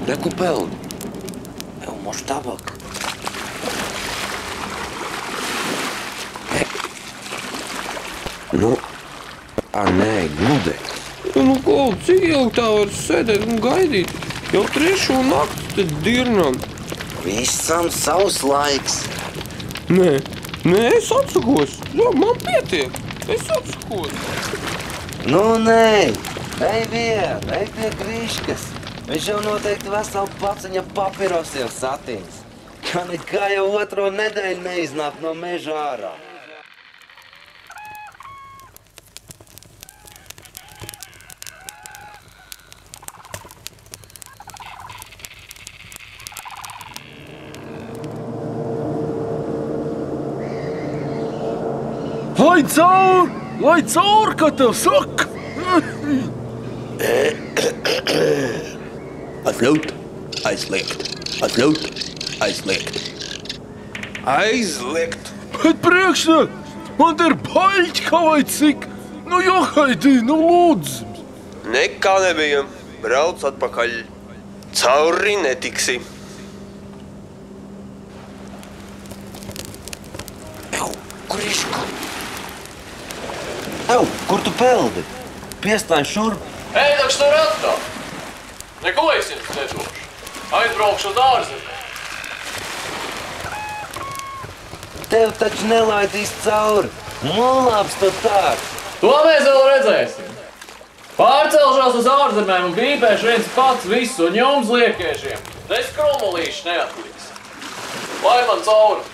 Reku peld. Evo, može tabak. Nu, nē, gludeks. Nu, ko, cik ilgi tā var sēdēt un gaidīt? Jau 3. nakti te dirnam. Visam savs laiks. Nē, es atsakos. Jā, man pietiek. Es atsakos. Nu, nē. Ej vien, ej pie Griškas. Viņš jau noteikti veselu paciņa papirosiem satins. Kā nekā jau 2. nedēļu neiznāk no meža ārā. Lai caur, kā tev saka! Atļaut, aizliegt. Atļaut, aizliegt. Aizliegt. Bet priekšniek, man te ir baļķi kā vai cik. Nu, johaidī, nu lūdzu. Nekā nebija. Brauc atpakaļ. Cauri netiksi. Ew, Griška! Ew, kur tu peldi? Piestāj šurp. Ēdakš tur atā. Neko es jums nedošu. Aizbraukšu uz ārzemēm. Tev taču nelaidīs cauri. Nolāps tu tāds. To mēs vēl redzēsim. Pārcelšos uz ārzemēm un bīpēšu viens pats visu un jums liekēšiem. Nes krumulīši neatliks. Lai man cauri.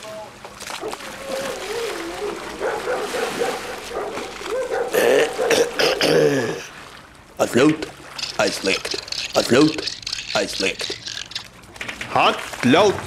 Atļaut, aizliegt. Atļaut, aizliegt. Atļaut,